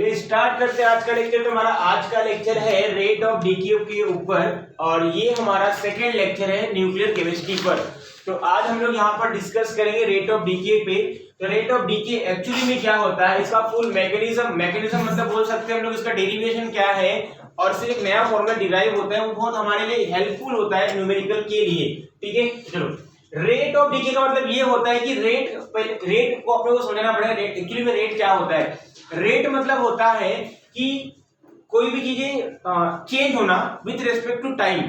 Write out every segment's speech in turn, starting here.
चलिए स्टार्ट करते हैं आज का लेक्चर। तो हमारा आज का लेक्चर है रेट ऑफ डीके के ऊपर और ये हमारा सेकेंड लेक्चर है न्यूक्लियर केमिस्ट्री पर। तो आज हम लोग यहाँ पर डिस्कस करेंगे रेट ऑफ डीके पे। तो रेट ऑफ डीके एक्चुअली में क्या होता है, इसका फुल मैकेनिज्म मतलब बोल सकते हैं हम लोग, इसका डेरिवेशन क्या है और फिर एक नया फॉर्मूला डिराइव होता है, वो बहुत हमारे लिए हेल्पफुल होता है न्यूमेरिकल के लिए। ठीक है, चलो रेट ऑफ डीके का मतलब ये होता है कि रेट को अपने को समझना पड़ेगा। रेट एक्चुअली में रेट क्या होता है, रेट मतलब होता है कि कोई भी चीजें चेंज होना विथ रेस्पेक्ट टू टाइम।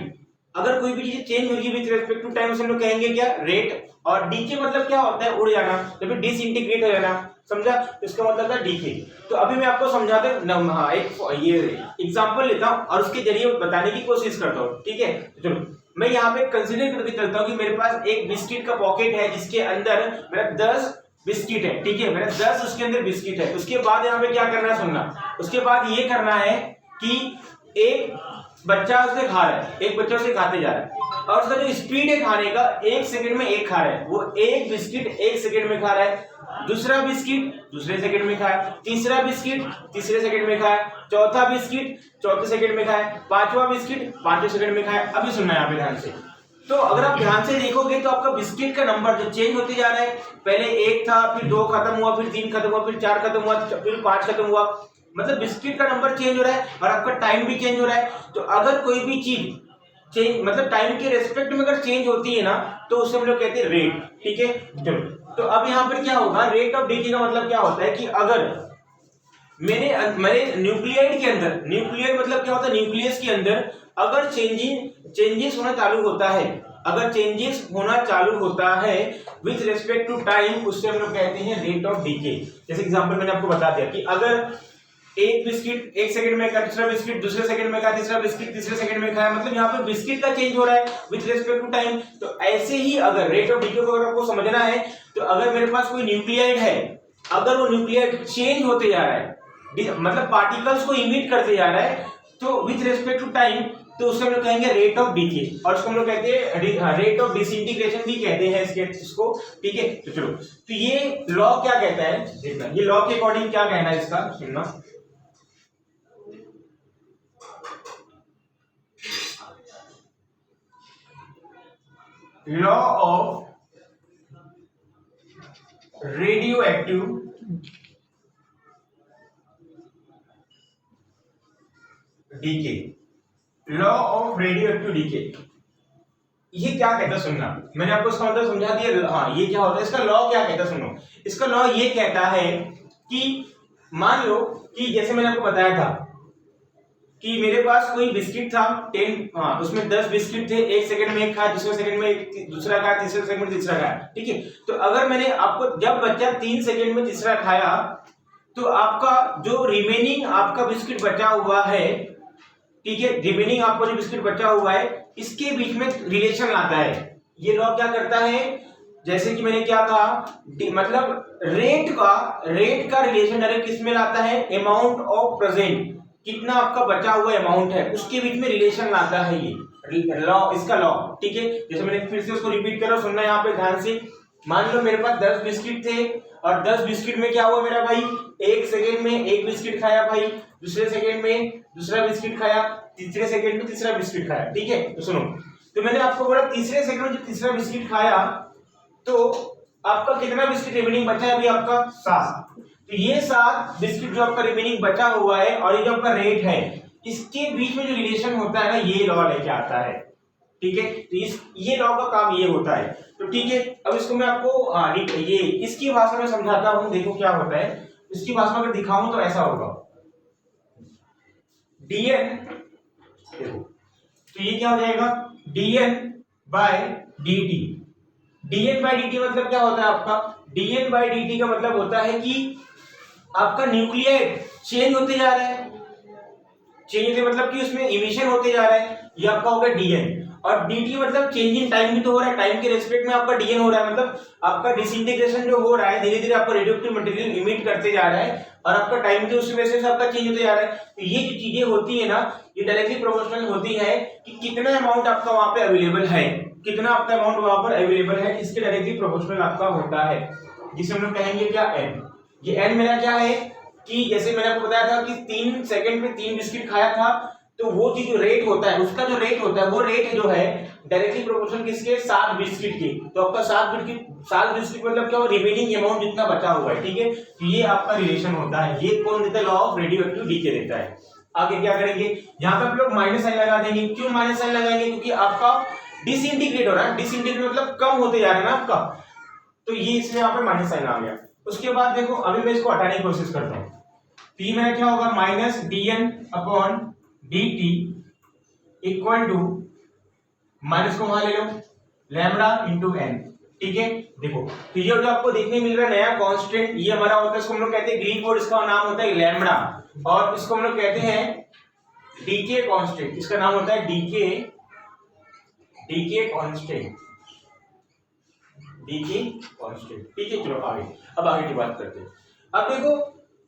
अगर कोई भी चीज चेंज होगी विथ रेस्पेक्ट टू टाइम उसे हम लोग कहेंगे क्या, रेट। और डीके मतलब क्या होता है, उड़ जाना या फिर डिसइंटीग्रेट हो जाना, समझा। तो इसका मतलब था डीके। तो अभी मैं आपको समझाते एक ये एग्जांपल लेता हूं और उसके जरिए बताने की कोशिश करता हूं। ठीक है, चलो मैं यहाँ पे कंसीडर करके चलता हूँ कि मेरे पास एक बिस्किट का पॉकेट है जिसके अंदर मेरा 10 बिस्किट है। ठीक है, मेरा 10 उसके अंदर बिस्किट है। उसके बाद यहाँ पे क्या करना है सुनना, उसके बाद ये करना है कि एक बच्चा उसे खा रहा है, एक बच्चा उसे खाते जा रहा है और उसका जो स्पीड है खाने का, 1 सेकंड में एक खा रहा है। वो एक बिस्किट 1 सेकंड में खा रहा है, दूसरा बिस्किट दूसरे सेकंड में खाया, तीसरा बिस्किट तीसरे सेकंड में खाया, चौथा बिस्किट चौथे सेकंड में खाया, पांचवा बिस्किट पांचवें सेकंड में खाया। अभी सुनना है यहाँ पे ध्यान से। तो अगर आप ध्यान से देखोगे तो आपका बिस्किट का नंबर जो चेंज होते जा रहा है, पहले 1 था, फिर 2 खत्म हुआ, फिर 3 खत्म हुआ, फिर 4 खत्म हुआ, फिर 5 खत्म हुआ। मतलब बिस्किट का नंबर चेंज हो रहा है और आपका टाइम भी चेंज हो रहा है। तो अगर कोई भी चीज चेंज मतलब टाइम के रेस्पेक्ट में अगर चेंज होती है ना, तो उसे हम लोग कहते हैं रेट। ठीक है, चलो तो अब यहाँ पर क्या होगा, रेट ऑफ डीके का मतलब क्या होता है कि अगर मेरे न्यूक्लियाइड के अंदर, न्यूक्लियर मतलब क्या होता है, न्यूक्लियस के अंदर अगर चेंजेस होना चालू होता है, अगर चेंजेस होना चालू होता है विथ रेस्पेक्ट टू टाइम, उससे हम लोग कहते हैं रेट ऑफ डीके। जैसे एग्जांपल मैंने आपको बता दिया कि अगर एक बिस्किट 1 सेकंड में खाया, दूसरा बिस्किट दूसरे सेकंड में खाया, तीसरा बिस्किट तीसरे सेकंड में खाया, मतलब यहाँ पे बिस्किट का चेंज हो रहा है विथ रेस्पेक्ट टू टाइम। तो ऐसे ही अगर रेट ऑफ डीके को अगर आपको समझना है, तो अगर मेरे पास कोई न्यूक्लियाइड है, अगर वो न्यूक्लियाइड चेंज होते जा रहा है, मतलब पार्टिकल्स को इमिट करते जा रहा है, तो विथ रेस्पेक्ट टू टाइम, तो उसको हम लोग कहेंगे रेट ऑफ डीके। और उसको हम लोग कहते हैं रेट ऑफ डिसइंटीग्रेशन भी कहते हैं इसको। ठीक है, तो चलो तो ये लॉ क्या कहता है देखना, ये लॉ के अकॉर्डिंग क्या कहना है इसका सुनना। Law of radioactive decay, law of radioactive decay, ये क्या कहता है सुनना। मैंने आपको इसका मतलब समझा दिया। हाँ, ये क्या होता है, इसका लॉ क्या कहता है सुनो। इसका लॉ ये कहता है कि मान लो कि जैसे मैंने आपको बताया था कि मेरे पास कोई बिस्किट था 10, उसमें 10 बिस्किट थे, 1 सेकंड में एक खाया, दूसरे सेकंड में दूसरा खाया, तीसरे सेकंड में तीसरा खाया। ठीक है, तो अगर मैंने आपको जब बच्चा 3 सेकंड में तीसरा खाया, तो आपका जो रिमेनिंग आपका बिस्किट बचा हुआ है, ठीक है, रिमेनिंग आपका जो बिस्किट बचा हुआ है, इसके बीच में रिलेशन लाता है। ये लॉ क्या करता है, जैसे कि मैंने क्या कहा, मतलब रेट का रिलेशन डायरेक्ट किस में लाता है, अमाउंट ऑफ प्रेजेंट, कितना आपका बचा हुआ अमाउंट है उसके बीच में रिलेशन लाता है ये लॉ, इसका लॉ। ठीक है, जैसे मैंने फिर से उसको रिपीट कर रहा हूं, सुनना यहाँ पे ध्यान से। मान लो मेरे पास 10 बिस्किट थे और 10 बिस्किट में क्या हुआ मेरा भाई, 1 सेकेंड में एक बिस्किट खाया भाई, दूसरे सेकेंड में दूसरा बिस्किट खाया, तीसरे सेकेंड में तीसरा बिस्किट खाया। ठीक है, तो सुनो, तो मैंने आपको बोला तीसरे सेकेंड में जब तीसरा बिस्किट खाया, तो आपका कितना बिस्किट रिमेनिंग बचा है अभी, आपका 7। तो ये 7 बिस्किट जो आपका रिमेनिंग बचा हुआ है और ये जो आपका रेट है, इसके बीच में जो रिलेशन होता है ना, ये लॉ लेके आता है। ठीक है, तो ये लॉ का काम ये होता है। तो ठीक है, अब इसको मैं आपको ये इसकी भाषा में समझाता हूं, देखो क्या होता है। इसकी भाषा में अगर दिखाऊं तो ऐसा होगा, dn, देखो तो ये क्या हो जाएगा, dn by dt। dn by dt मतलब क्या होता है आपका, dn बाय dt का मतलब होता है कि आपका न्यूक्लियाइड चेंज होते जा रहा है, चेंज होते मतलब कि उसमें इमिशन होते जा रहा है, ये आपका होगा dn। और dt मतलब चेंज इन टाइम भी तो हो रहा है, टाइम के रेस्पेक्ट में आपका dn हो रहा है, मतलब आपका डिसइंटीग्रेशन जो हो रहा है, धीरे धीरे आपका रेडियोएक्टिव मटेरियल इमिट करते जा रहा है और आपका टाइम के उस वजह से आपका चेंज होते जा रहा है। तो ये जो चीजें होती है ना, ये डायरेक्टली प्रोपोर्शनल होती है कि कितना अमाउंट आपका वहां पे अवेलेबल है, कितना आपका अमाउंट वहां पर अवेलेबल है, इसके डायरेक्टली प्रोपोर्शनल आपका होता है, जिसे हम लोग कहेंगे क्या, n। ये n मेरा क्या है, कि जैसे मैंने आपको बताया था कि 3 सेकंड में 3 बिस्किट खाया था, तो वो चीज जो रेट होता है, उसका जो रेट होता है वो रेट जो है डायरेक्टली प्रोपोर्शनल किसके, 7 बिस्किट के। तो आपका 7 बिस्किट मतलब क्या हो, रिमेनिंग अमाउंट जितना बचा हुआ है, ठीक है। तो ये आपका रिलेशन होता है, ये कौन देता है, law of radio active decay देता है। आगे क्या करेंगे, यहाँ पे आप लोग माइनस साइन लगा देंगे। क्यों माइनस साइन लगाएंगे, क्योंकि आपका डिसइंटीग्रेट हो रहा है, डिसइंटीग्रेट मतलब कम होते जा रहा है ना आपका, तो ये इसमें यहाँ पे माइनस साइन आ गया। उसके बाद देखो अभी मैं इसको हटाने की कोशिश करता हूँ, तो ये मेरा क्या होगा, minus dn upon dt equal to, minus को वहां ले लो, लैम्बडा इंटू एन, ठीक है। देखो तो ये जो आपको देखने मिल रहा है नया कांस्टेंट, ये हमारा होता है, इसको हम लोग कहते हैं ग्रीक वर्ड, इसका नाम होता है लैम्बडा, और इसको हम लोग कहते हैं डीके कांस्टेंट, इसका नाम होता है डीके कांस्टेंट, डीके कांस्टेंट, ठीक है। चलो आगे, अब आगे की बात करते हैं। अब देखो,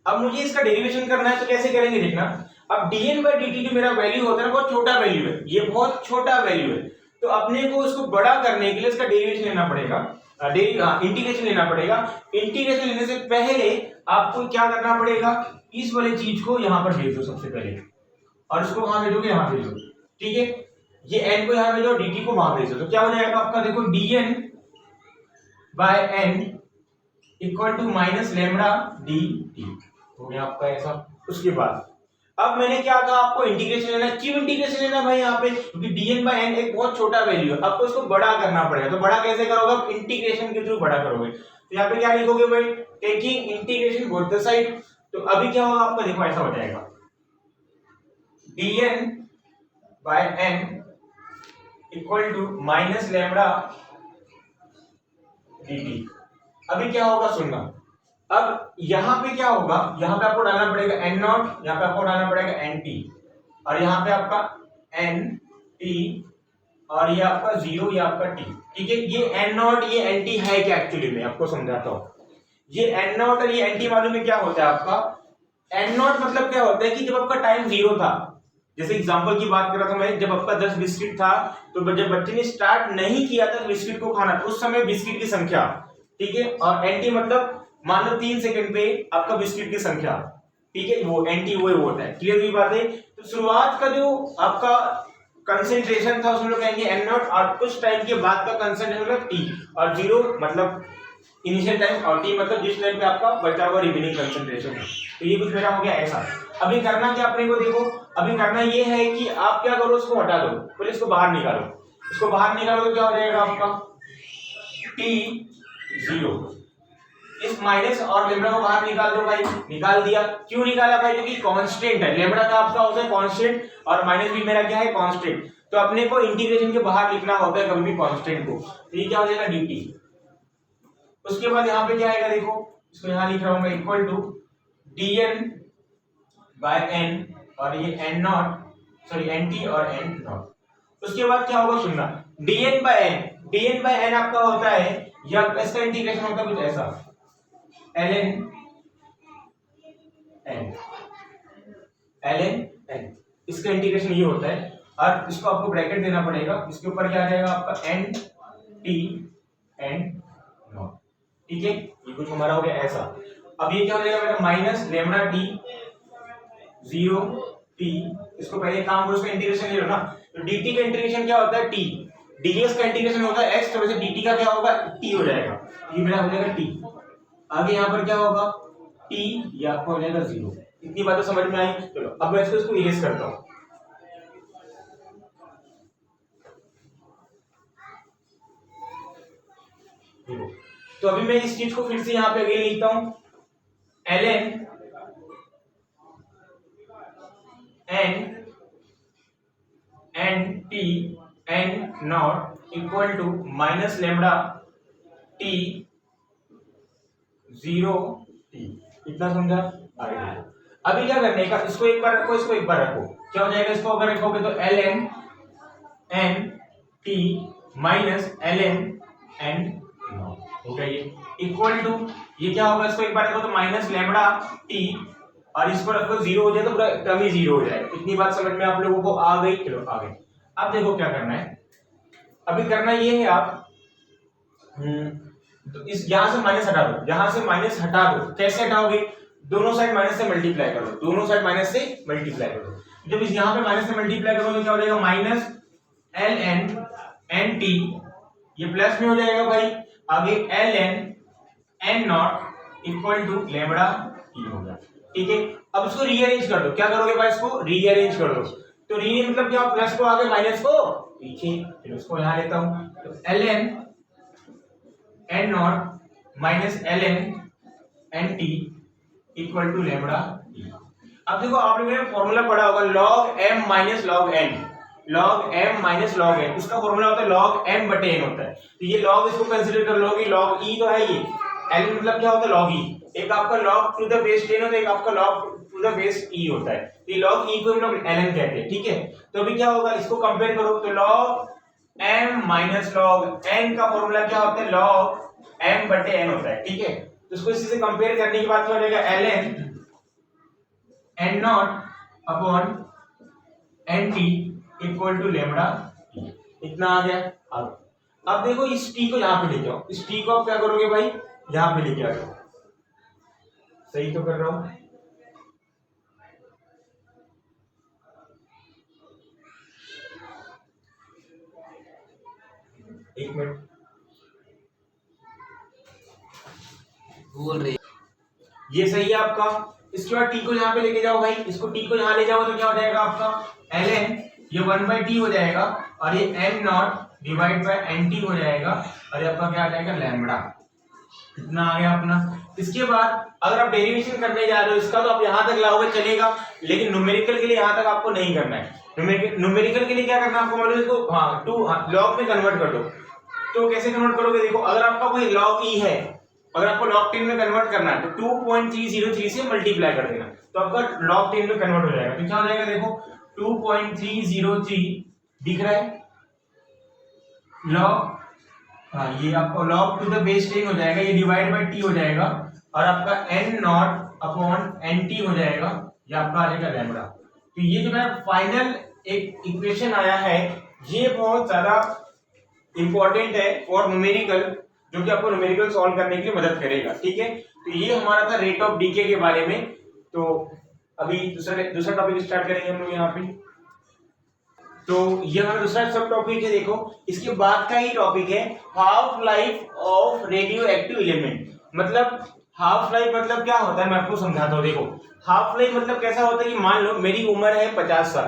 अब मुझे इसका डेरिवेशन करना है, तो कैसे करेंगे देखना। अब dn बाई dt जो मेरा वैल्यू होता है बहुत छोटा वैल्यू है, ये बहुत छोटा वैल्यू है, तो अपने को इसको बड़ा करने के लिए इसका डेरिवेशन लेना पड़ेगा, इंटीग्रेशन लेना पड़ेगा। इंटीग्रेशन लेने से पहले आपको क्या करना पड़ेगा, इस वाले चीज को यहां पर भेज दो सबसे पहले, और इसको वहां भेजोगे, यहां भेजो, ठीक है। ये n को यहां भेजो, dt को वहां भेजो, तो क्या हो जाएगा आपका, देखो dn by n equal to minus lambda dt हो गया आपका ऐसा। उसके बाद अब मैंने क्या कहा, आपको इंटीग्रेशन लेना है। क्यों इंटीग्रेशन लेना भाई यहाँ पे, क्योंकि dn बाय n एक बहुत छोटा वैल्यू है, आपको इसको बड़ा करना पड़ेगा। तो बड़ा कैसे करोगे, आप इंटीग्रेशन के थ्रू बड़ा करोगे। तो यहाँ पे क्या लिखोगे भाई, taking integration both the side. तो अभी क्या होगा आपका, देखो ऐसा हो जाएगा, dn by n equal to minus lambda dt। अभी क्या होगा सुनना, अब यहां पे क्या होगा, यहां पे आपको डालना पड़ेगा n नॉट, यहां पे आपको डालना पड़ेगा nt, और यहां पे आपका nt, और ये आपका 0, ये आपका t, ठीक है। ये n नॉट ये nt है क्या, एक्चुअली मैं आपको समझाता हूं। ये n नॉट और ये nt मालूम है क्या होता है आपका, n नॉट मतलब क्या होता है कि जब आपका टाइम 0 था, जैसे एग्जांपल की बात कर रहा था मैं, जब आपका 10 बिस्किट था, तो जब बच्चे ने स्टार्ट नहीं किया था बिस्किट को खाना, तो उस समय बिस्किट की संख्या, ठीक है। और nt मतलब मान लो 3 सेकंड पे आपका बिस्किट की संख्या, ठीक है, वो nt वो होता है। क्लियर हुई बात है। तो शुरुआत का जो आपका कंसंट्रेशन था उसमें लोग कहेंगे n नॉट, और कुछ टाइम के बाद का कंसंट्रेशन मतलब t, और 0 मतलब इनिशियल टाइम, और t मतलब जिस टाइम पे आपका बचा हुआ रिमेनिंग कंसंट्रेशन है। तो ये कुछ मेरा हो गया ऐसा। अभी करना क्या अपने को, देखो अभी करना ये है कि आप क्या करो, इसको हटा दो, पहले इसको बाहर निकालो। इसको बाहर निकालो तो क्या हो जाएगा आपका, t 0। इस माइनस और लैम्बडा को बाहर निकाल दो भाई, निकाल दिया। क्यों निकाला भाई, क्योंकि कांस्टेंट है, लैम्बडा का आपका होता है कांस्टेंट, और माइनस भी मेरा क्या है, कांस्टेंट। तो अपने को इंटीग्रेशन के बाहर लिखना होता है कभी भी कांस्टेंट को। तो ये क्या हो जाएगा, dt। उसके बाद यहाँ पे क्या आएगा, देखो इसको यहाँ लिख रहा हूं मैं, equal to dn by n, और ये n नॉट, सॉरी nt और n नॉट। उसके बाद क्या होगा सुनना, dn बाय n आपका होता है, या इसका इंटीग्रेशन होता है कुछ ऐसा, ln n, इसका इंटीग्रेशन ये होता है, और इसको आपको ब्रैकेट देना पड़ेगा, इसके ऊपर क्या आ जाएगा आपका n t n नॉट, ठीक है। ये कुछ हमारा हो गया ऐसा। अब ये क्या हो जाएगा मेरा, माइनस लैम्बडा t 0 t, इसको पहले काम करो, इसका इंटीग्रेशन ले लो ना। तो dt का इंटीग्रेशन क्या होता है, t, ds का इंटीग्रेशन होता है x, तो वैसे dt का क्या होगा, t हो जाएगा, ये मेरा हो जाएगा t। आगे यहाँ पर क्या होगा, t, ये आपका हो जाएगा 0। इतनी बातें समझ में आई। चलो अब मैं इसको इरेज करता हूँ। तो अभी मैं इस चीज को फिर से यहाँ पे अगेन लिखता हूँ, ln n t n not equal to minus lambda t 0 t। इतना समझा। आगे अभी क्या करने का, इसको एक बार रखो, इसको एक बार रखो, क्या हो जाएगा, इसको अगर रखोगे तो ln n t minus ln n not हो गया, ये इक्वल टू, ये क्या होगा, इसको एक बार रखो तो माइनस लैम्बडा t, और इसको रखो 0 हो जाए तो पूरा टर्म ही 0 हो जाए। इतनी बात समझ में आप लोगों को आ गई। चलो आगे, अब देखो क्या करना है। अभी करना ये है, आप तो इस यहां से माइनस हटा दो, यहां से माइनस हटा दो। कैसे हटाओगे, दोनों साइड माइनस से मल्टीप्लाई कर दो, दोनों साइड माइनस से मल्टीप्लाई कर दो। जब इस यहाँ पे माइनस से मल्टीप्लाई करोगे तो क्या हो जाएगा, minus L N N T, ये प्लस में हो जाएगा भाई, आगे L N N not equal to lambda T हो गया। ठीक है, अब इसको रीअरेंज कर दो, क्या करोगे भाई, इसको रीअरेंज कर दो। तो री मतलब क्या, प्लस को आगे माइनस को पीछे, फिर उसको यहां लेता हूं, तो L N N not minus L N N T equal to lambda T. अब देखो आप लोगों ने फॉर्मूला पढ़ा होगा log m minus log n, log m minus log n, उसका फॉर्मूला होता है log m बटे n होता है। तो ये log इसको कंसीडर कर लो कि log e तो है, ये l मतलब क्या होता है log e, एक आपका log टू द बेस 10 होता है, एक आपका log to the base e होता है। तो ये log e को हम लोग ln कहते हैं। ठीक है, तो अभी क्या होगा, इसको कंपेयर करो, तो log m minus log n का फॉर्मूला क्या होता है, log m बटे n होता है। ठीक है, तो इसको इसी से कंपेयर करने के बाद क्या हो जाएगा, ln n not upon n t equal to lambda t, इतना आ गया। अब देखो इस t को यहाँ पे लेके आओ, इस t को आप क्या करोगे भाई, यहाँ पे लेके आओ, सही तो कर रहा हूं, एक मिनट बोल रहे, ये सही है आपका। इसके बाद t को यहाँ पे लेके जाओ भाई, इसको t को यहाँ ले जाओ तो क्या हो जाएगा आपका ln, ये 1/t हो जाएगा, और ये m not divide bye nt हो जाएगा, और ये आपका क्या आ जाएगा, लैम्बडा, इतना आ गया अपना। इसके बाद अगर आप डेरिवेशन करने जा रहे हो इसका, तो आप यहाँ तक लाओगे चलेगा, लेकिन न्यूमेरिकल के लिए यहाँ तक आपको नहीं करना है। न्यूमेरिकल के लिए क्या करना है आपको मालूम है, इसको हाँ टू लॉग में कन्वर्ट कर दो। तो कैसे कन्वर्ट करोगे, देखो अगर आपका कोई log e है, अगर आपको log 10 में कन्वर्ट करना है तो 2.303 से मल्टीप्लाई कर देना, तो आपका log 10 में कन्वर्ट हो जाएगा। तो क्या हो जाएगा, देखो 2.303 दिख रहा है, log, हाँ ये आपको log टू द बेस 10 हो जाएगा, ये डिवाइड बाय t हो जाएगा, और आपका n नॉट अपॉन nt हो जाएगा, ये आपका आ जाएगा लैम्बडा। तो ये जो मेरा फाइनल एक इक्वेशन आया है, ये बहुत ज्यादा इंपॉर्टेंट है फॉर न्यूमेरिकल, जो कि आपको न्यूमेरिकल सॉल्व करने के लिए मदद करेगा। ठीक है, तो ये हमारा था रेट ऑफ डीके के बारे में। तो अभी दूसरा टॉपिक स्टार्ट करेंगे हम लोग यहाँ पे। तो ये हमारा दूसरा सब टॉपिक है, देखो इसके बाद का ही टॉपिक है half life of radio active element. मतलब हाफ लाइफ मतलब क्या होता है, मैं आपको समझाता हूँ। देखो हाफ लाइफ मतलब कैसा होता है कि मान लो मेरी उम्र है 50 साल,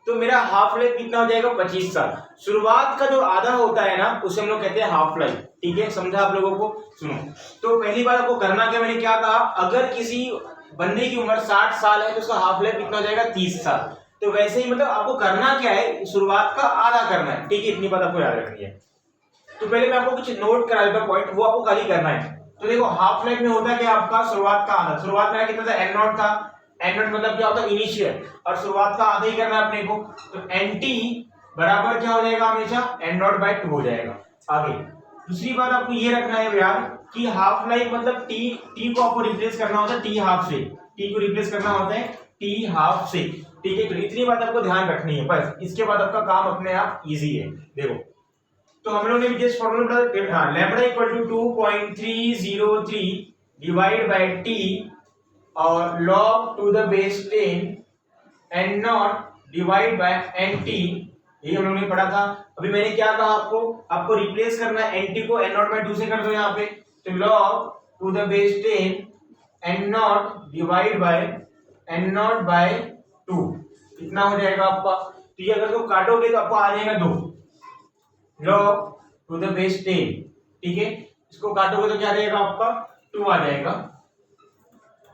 तो मेरा हाफ लाइफ कितना हो जाएगा, 25 साल। शुरुआत का जो आधा होता है ना, उसे हम लोग कहते हैं हाफ लाइफ। ठीक है, समझा आप लोगों को। सुनो, तो पहली बार आपको करना क्या, मैंने क्या कहा, अगर किसी बंदे की उम्र 60 साल है तो उसका हाफ लाइफ कितना हो जाएगा, 30 साल। तो वैसे ही मतलब आपको करना क्या है, शुरुआत का आधा करना है। ठीक है, इतनी बात आपको याद रखनी है। तो पहले मैं आपको कुछ नोट करा देता हूं पॉइंट, वो आपको खाली करना है। तो देखो हाफ लाइफ में होता क्या, आपका शुरुआत का आधा, शुरुआत में कितना था, एन नॉट था, एन नॉट मतलब क्या होता है, इनिशियल, और शुरुआत का आधा ही करना है अपने को। तो एन टी बराबर क्या हो जाएगा, हमेशा एन नॉट बाय 2 हो जाएगा। आगे दूसरी बात आपको ये रखना है यार कि हाफ लाइफ मतलब टी को आपको रिप्लेस करना होता है टी हाफ से, टी को रिप्लेस करना होता है टी हाफ से। ठीक है, तो इतनी बात आपको ध्यान रखनी है बस, इसके बाद आपका काम अपने आप इजी है। देखो तो हम लोग ने जस्ट फॉर्मूला पढ़ा, हाँ, lambda equal to 2.303 divide by T और log to the base 10 N not divide by N T, ये हम लोग ने पढ़ा था। अभी मैंने क्या कहा आपको रिप्लेस करना है एन टी को एन नॉट बाय 2 से कर दो यहाँ पे, तो log to the base 10 N not divide by N not by 2, कितना हो जाएगा आपका। तो ये अगर तो काटोगे तो आपको आ जाएगा 2 log टू द बेस 10। ठीक है, इसको काटोगे तो क्या रहेगा आपका 2 आ जाएगा।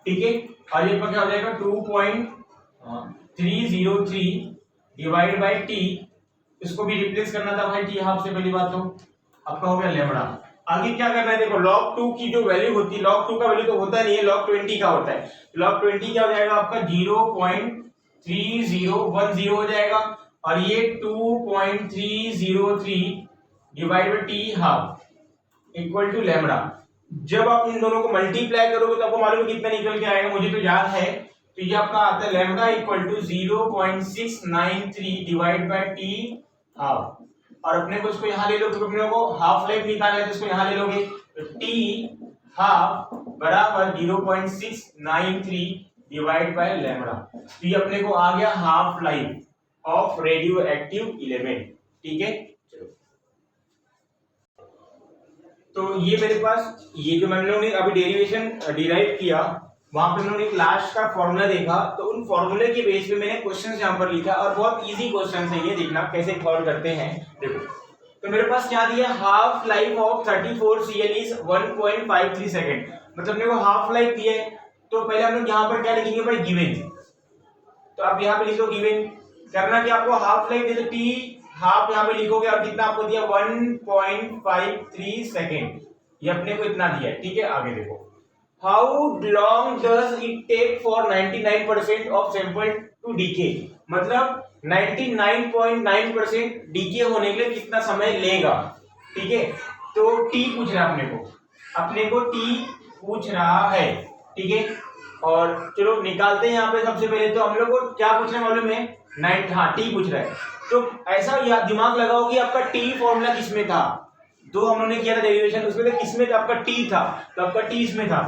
ठीक है, और ये क्या हो जाएगा 2.303 डिवाइड बाय टी, इसको भी रिप्लेस करना था भाई टी हाफ से, पहली बात तो आपका हो गया लैम्बडा। आगे क्या करना है, देखो log 2 की जो वैल्यू होती है, log 2 का वैल्यू तो होता नहीं है, log 20 का होता है। log 20 क्या हो जाएगा आपका 0.3010 हो जाएगा, और ये 2.303 divide by T half equal to lambda. जब आप इन दोनों को मल्टीप्लाई करोगे तो आपको मालूम है कितना निकल के आएगा, मुझे तो याद है। तो ये आपका आता है lambda equal to 0.693 divide by T half, और अपने को इसको यहाँ ले लो, क्योंकि अपने को हाफ लाइफ निकालना है तो इसको यहाँ ले लोगे, तो टी हाफ बराबर 0.693 डिवाइड बाय लैम्बडा। तो ये अपने को आ गया half life of radio active element. ठीक है, चलो तो ये मेरे पास ये जो हम लोगों ने अभी डेरिवेशन डिराइव किया, वहां पे हम लोगों ने लास्ट का फॉर्मूला देखा, तो उन फॉर्मूले के बेस पे मैंने क्वेश्चन यहाँ पर लिखा और बहुत इजी क्वेश्चन है ये, देखना कैसे सॉल्व करते हैं। देखो तो मेरे पास क्या दिया, half life of 34Cl is 1.53 second, मतलब मेरे को हाफ लाइफ दिया है। तो पहले हम लोग यहाँ पर क्या लिखेंगे भाई, गिवन। तो आप यहाँ पे लिखो गिवन, करना कि आपको हाफ लाइफ दे, टी हाफ यहाँ पे लिखोगे और कितना आपको दिया 1.53 सेकेंड, ये अपने को इतना दिया है। ठीक है, आगे देखो, how long does it take for 99% of sample to decay, मतलब 99.9% डीके होने के लिए कितना समय लेगा। ठीक है, तो टी पूछ रहा है अपने को टी पूछ रहा है। ठीक है, और चलो निकालते हैं यहाँ पे। सबसे पहले तो हम लोग को क्या पूछना मालूम है, 9, हाँ टी पूछ रहा है। तो ऐसा या दिमाग लगाओ कि आपका टी फॉर्मूला किसमें था, तो हम लोगों ने किया था डेरिवेशन, उसमें तो किसमें था, आपका टी था, तो आपका टी इसमें था,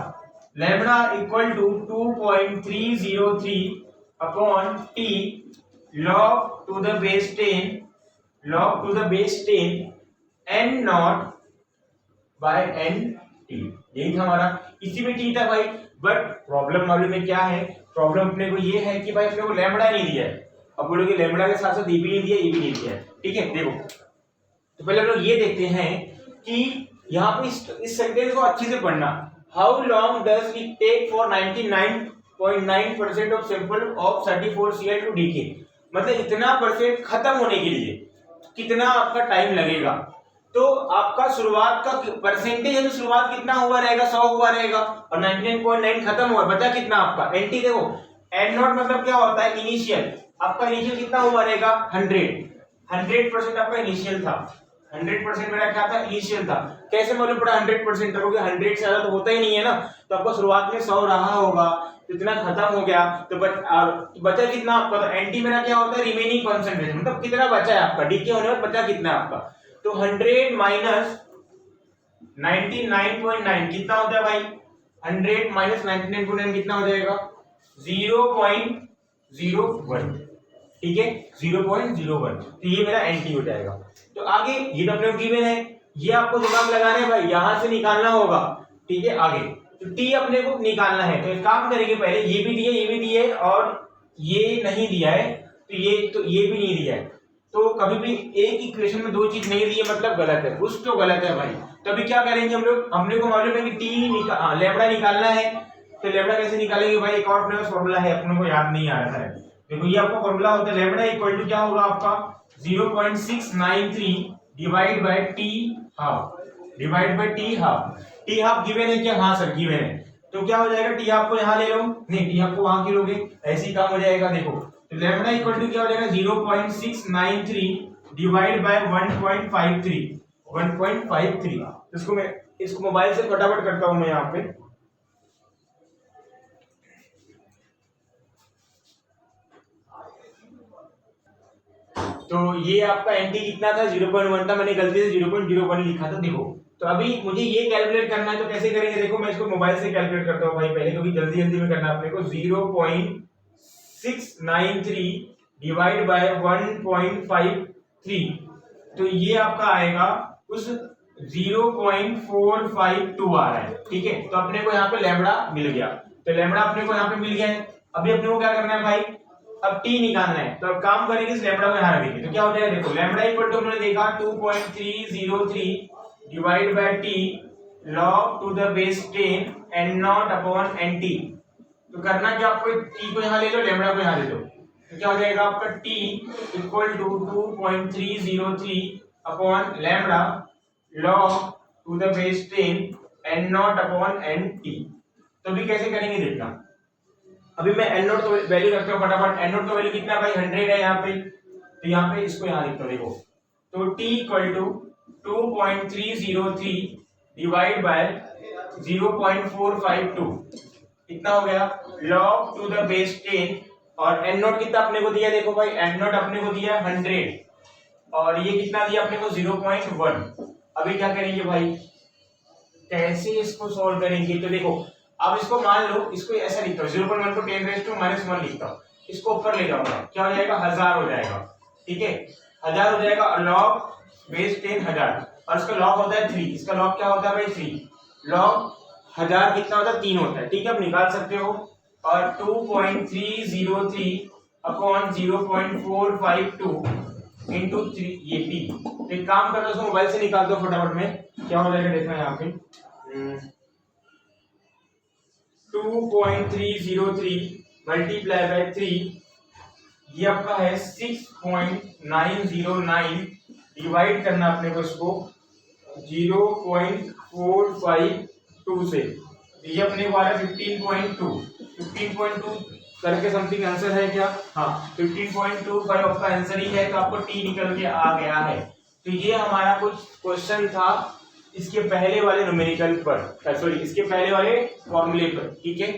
lambda equal to 2.303 upon T log to the base 10 n not by n t, यही था हमारा, इसी में t था भाई। बट प्रॉब्लम मालूम है क्या है, प्रॉब्लम अपने को ये है कि भाई अपने को लैम्बडा नहीं दिया है। अब बोलोगे लैम्बडा के साथ साथ ये भी नहीं दिया, ये भी नहीं दिया है। ठीक है, देखो तो पहले हम लोग ये देखते हैं कि यहाँ पे इस सेंटेंस को अच्छे से पढ़ना, how long does it take for 99.9% of sample of 34Cl to decay, मतलब इतना परसेंट खत्म होने के लिए कितना आपका टाइम लगेगा। तो आपका शुरुआत का परसेंटेज है, तो शुरुआत कितना हुआ रहेगा, 100 हुआ रहेगा, और 99.9 खत्म हुआ, बचा कितना आपका एनटी। देखो एन नॉट मतलब क्या होता है, इनिशियल, आपका इनिशियल कितना हुआ रहेगा 100% आपका इनिशियल था, 100% मेरा क्या था, इनिशियल था। कैसे मालूम पड़ा 100% था, क्योंकि 100 से ज्यादा तो होता ही नहीं है ना, तो आपको शुरुआत में 100 रहा होगा, तो इतना खत्म हो गया, तो बचा कितना आपका, तो एनटी मेरा क्या होता है, रिमेनिंग कंसंट्रेशन, मतलब कितना बचा है आपका, डीके होने पर बचा कितना है आपका। तो 100 माइनस 99.9 कितना होता है भाई, 100 माइनस 99.9 कितना हो जाएगा, 0.01। ठीक है, 0.01, तो ये मेरा एनटी हो जाएगा। तो आगे ये तो अपने गिवन है, ये आपको दिमाग लगाना है भाई, यहां से निकालना होगा। ठीक है, आगे तो टी अपने को निकालना है, तो एक काम करेंगे, पहले ये भी दिया, ये भी दिया है, और ये नहीं दिया है, तो ये भी नहीं दिया है। तो कभी भी एक इक्वेशन में दो चीज नहीं दी है मतलब गलत है, कुछ तो गलत है भाई। तो अभी क्या करेंगे हम लोग, हमने को मालूम है कि टी लैम्बडा निकालना है, तो लैम्बडा कैसे निकालेंगे भाई, एक और अपने पास फॉर्मूला है, अपने को याद नहीं आ रहा है। देखो ये आपका फॉर्मूला होता है, लैम्बडा इक्वल टू क्या होगा आपका 0.693 divide by T half, divide by T half. T half given है क्या, हाँ सर गिवन है, तो क्या हो जाएगा, टी हाफ को यहाँ ले लो, नहीं टी हाफ को वहां की लोगे, ऐसे ही काम हो जाएगा। देखो तो लैम्बडा इक्वल टू क्या हो जाएगा 0.693 डिवाइड बाय 1.53। इसको मैं इसको मोबाइल से फटाफट करता हूं मैं यहाँ पे। तो ये आपका एनटी कितना था, 0.1 था, मैंने गलती से 0.01 लिखा था। देखो तो अभी मुझे ये कैलकुलेट करना है, तो कैसे करेंगे, देखो मैं इसको मोबाइल से कैलकुलेट करता हूँ भाई पहले, क्योंकि जल्दी जल्दी में करना है अपने को। 0.693 डिवाइड बाय 1.53, तो ये आपका आएगा उस 0.452 आ रहा है। ठीक है, तो अपने को यहाँ पे लैम्बडा मिल गया, तो लैम्बडा अपने को यहाँ पे मिल गया है। अभी अपने को क्या करना है भाई, अब टी निकालना है, तो अब काम करेंगे इस लैम्बडा को यहाँ रखेंगे, तो क्या हो जाएगा, देखो लैम्बडा इक्वल टू हमने देखा 2.303 divide by T log to the base 10 n not upon nt। तो करना क्या, आपको टी को यहाँ ले लो, लैम्बडा को यहाँ ले लो, तो क्या हो जाएगा आपका T equal to 2.303 upon lambda log to the base 10 n not upon nt। तो अभी कैसे करेंगे देखना, अभी मैं एन नोट तो वैल्यू रखता हूँ फटाफट। एन नोट तो वैल्यू कितना भाई 100 है यहाँ पे, तो यहाँ पे इसको यहाँ लिखता हूँ। देखो तो t equal to 2.303 divide by 0.452 कितना हो गया, log टू द बेस 10, और एन नोट कितना अपने को दिया, देखो भाई एन नोट अपने को दिया 100, और ये कितना दिया अपने को 0.1। अभी क्या करेंगे भाई, कैसे इसको सॉल्व करेंगे, तो देखो अब इसको मान लो, इसको ऐसा लिखता हूँ 0.1 को 10⁻⁻1 लिखता हूँ, इसको ऊपर ले जाऊंगा, क्या हो जाएगा 1000 हो जाएगा, ठीक है 1000 हो जाएगा। और log बेस 10 1000 और इसका log होता है 3, इसका log क्या होता है भाई 3, log 1000 कितना होता है 3 होता है, ठीक है आप निकाल सकते हो। और 2.303 अपॉन 0.452 इंटू 3 ये p। तो एक काम कर दो, उसको मोबाइल से निकाल दो फटाफट में, क्या हो जाएगा देखना यहाँ पे 2.303 मल्टीप्लाई बाय 3, ये आपका है 6.909, डिवाइड करना अपने को इसको 0.452 से, ये अपने को आ रहा है 15.2 करके समथिंग आंसर है क्या, हाँ 15.25 आपका आंसर ही है, तो आपको टी निकल के आ गया है। तो ये हमारा कुछ क्वेश्चन था इसके पहले वाले न्यूमेरिकल पर, सॉरी इसके पहले वाले फॉर्मूले पर, ठीक है।